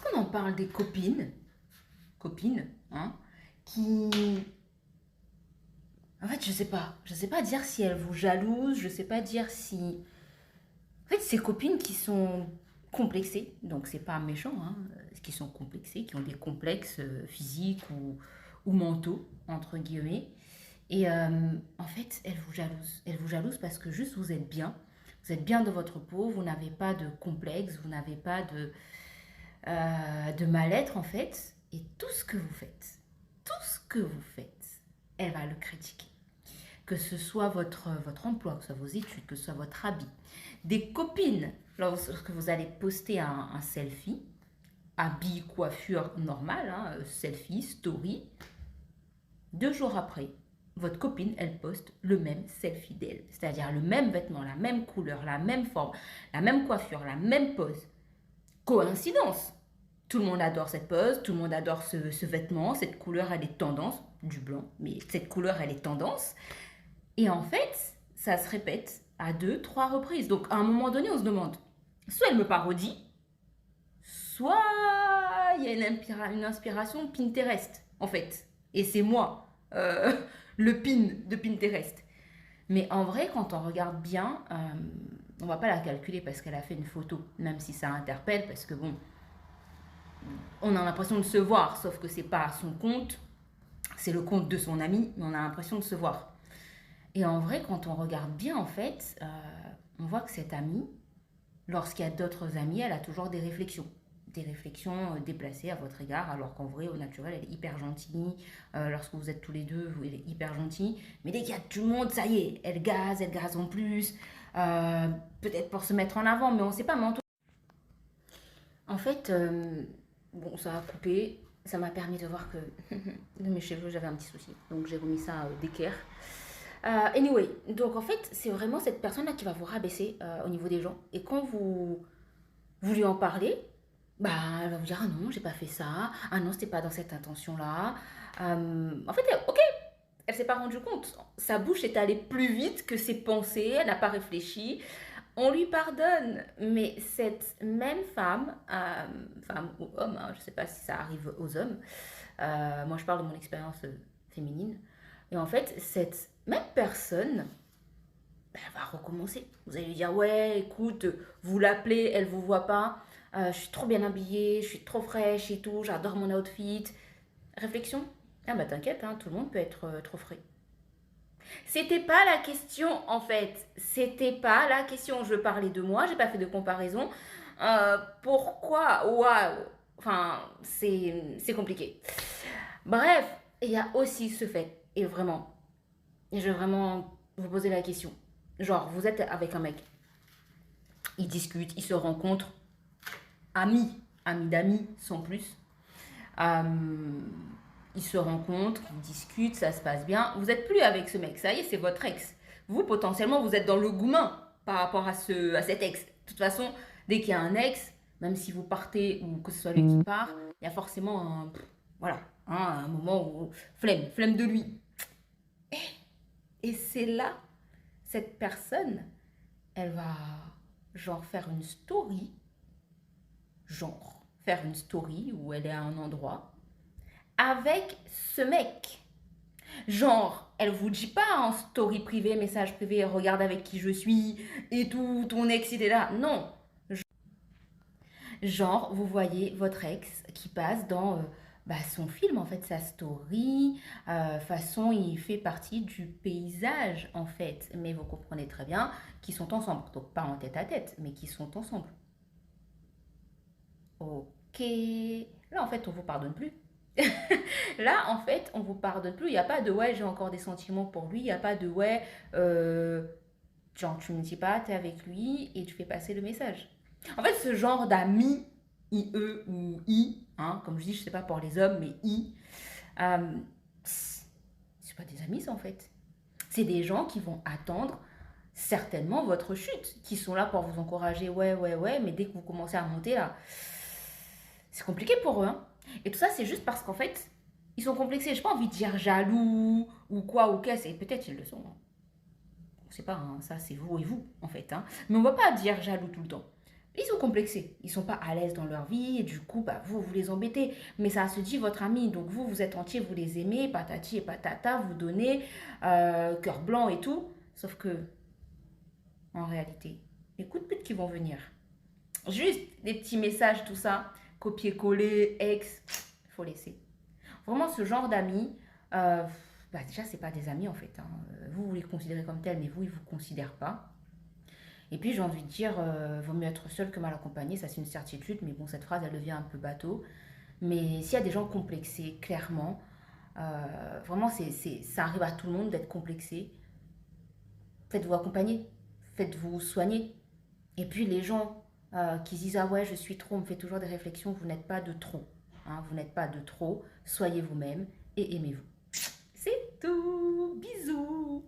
Est-ce qu'on en parle des copines, hein, qui... En fait, je sais pas dire si elles vous jalousent, je sais pas dire si... En fait, ces copines qui sont complexées, donc c'est pas méchant, hein, qui sont complexées, qui ont des complexes physiques ou mentaux, entre guillemets. Et en fait, elles vous jalousent. Elles vous jalousent parce que juste vous êtes bien. Vous êtes bien dans votre peau, vous n'avez pas de complexe, vous n'avez pas de mal-être en fait. Et tout ce que vous faites, elle va le critiquer. Que ce soit votre emploi, que ce soit vos études, que ce soit votre habit. Des copines, lorsque vous allez poster un selfie, habit, coiffure normale, hein, selfie, story, 2 jours après, votre copine, elle poste le même selfie d'elle. C'est-à-dire le même vêtement, la même couleur, la même forme, la même coiffure, la même pose. Coïncidence. Tout le monde adore cette pose, tout le monde adore ce vêtement, cette couleur, elle est tendance, du blanc, mais cette couleur, elle est tendance. Et en fait, ça se répète à 2, 3 reprises. Donc à un moment donné, on se demande, soit elle me parodie, soit il y a une inspiration Pinterest, en fait. Et c'est moi, le pin de Pinterest. Mais en vrai, quand on regarde bien, on va pas la calculer parce qu'elle a fait une photo, même si ça interpelle, parce que bon, on a l'impression de se voir, sauf que c'est pas son compte, c'est le compte de son ami, mais on a l'impression de se voir. Et en vrai, quand on regarde bien, en fait, on voit que cette amie, lorsqu'il y a d'autres amis, elle a toujours des réflexions. Des réflexions déplacées à votre égard, alors qu'en vrai, au naturel, elle est hyper gentille. Lorsque vous êtes tous les deux, elle est hyper gentille. Mais dès qu'il y a du monde, ça y est, elle gaze en plus. Peut-être pour se mettre en avant, mais on ne sait pas. Mais en fait, bon, ça a coupé. Ça m'a permis de voir que de mes cheveux, j'avais un petit souci. Donc j'ai remis ça d'équerre. Anyway, donc en fait, c'est vraiment cette personne-là qui va vous rabaisser au niveau des gens. Et quand vous lui en parlez, bah, elle va vous dire: ah non, j'ai pas fait ça. Ah non, c'était pas dans cette intention-là. En fait, ok, elle s'est pas rendue compte. Sa bouche est allée plus vite que ses pensées. Elle n'a pas réfléchi. On lui pardonne. Mais cette même femme, femme ou homme, hein, je sais pas si ça arrive aux hommes. Moi, je parle de mon expérience féminine. Et en fait, cette même personne, ben, elle va recommencer. Vous allez lui dire: ouais, écoute, vous l'appelez, elle vous voit pas. Je suis trop bien habillée, je suis trop fraîche et tout, j'adore mon outfit. Réflexion: ah bah t'inquiète, hein, tout le monde peut être trop frais. C'était pas la question en fait. C'était pas la question. Je parlais de moi, j'ai pas fait de comparaison. Pourquoi? Waouh! Enfin, c'est compliqué. Bref, il y a aussi ce fait. Et vraiment, je vais vraiment vous poser la question. Genre, vous êtes avec un mec, ils discutent, ils se rencontrent, amis d'amis sans plus. Euh, Ils se rencontrent, ils discutent, ça se passe bien. Vous n'êtes plus avec ce mec, ça y est, c'est votre ex. Vous, potentiellement, vous êtes dans le goumin par rapport à cet ex. De toute façon, dès qu'il y a un ex, même si vous partez ou que ce soit lui qui part, il y a forcément voilà, hein, un moment où flemme de lui. Et c'est là, cette personne, elle va genre faire une story où elle est à un endroit avec ce mec. Genre, elle vous dit pas en story privée, message privé, regarde avec qui je suis et tout, ton ex il est là. Non. Genre, vous voyez votre ex qui passe dans bah, son film, en fait, sa story. Façon, il fait partie du paysage, en fait. Mais vous comprenez très bien qu'ils sont ensemble. Donc, pas en tête à tête, mais qu'ils sont ensemble. Ok. Là, en fait, on vous pardonne plus. Là, en fait, on vous pardonne plus. Il n'y a pas de ouais, j'ai encore des sentiments pour lui. Il n'y a pas de ouais, genre, tu me dis pas, t'es avec lui et tu fais passer le message. En fait, ce genre d'amis, IE ou I, hein, comme je dis, je sais pas pour les hommes, mais I, euh, c'est pas des amis, ça, en fait. C'est des gens qui vont attendre certainement votre chute, qui sont là pour vous encourager, ouais, ouais, ouais, mais dès que vous commencez à monter là, c'est compliqué pour eux. Hein. Et tout ça, c'est juste parce qu'en fait, ils sont complexés. J'ai pas envie de dire jaloux ou quoi ou qu'est-ce, et peut-être ils le sont. Hein. On sait pas, hein, ça c'est vous et vous en fait. Hein. Mais on va pas dire jaloux tout le temps. Ils sont complexés, ils sont pas à l'aise dans leur vie et du coup, bah, vous les embêtez. Mais ça se dit votre ami, donc vous êtes entier, vous les aimez, patati et patata, vous donnez, cœur blanc et tout. Sauf que, en réalité, les coups de pute qui vont venir. Juste des petits messages, tout ça, copier-coller, ex, faut laisser. Vraiment, ce genre d'amis, euh, bah déjà, c'est pas des amis en fait, hein. Vous les considérez comme tels, mais vous, ils vous considèrent pas. Et puis, j'ai envie de dire, vaut mieux être seul que mal accompagné, ça c'est une certitude, mais bon, cette phrase, elle devient un peu bateau. Mais s'il y a des gens complexés, clairement, vraiment, ça arrive à tout le monde d'être complexé. Faites-vous accompagner, faites-vous soigner. Et puis, les gens qui disent, ah ouais, je suis trop, on me fait toujours des réflexions, vous n'êtes pas de trop, hein, vous n'êtes pas de trop, soyez vous-même et aimez-vous. C'est tout, bisous.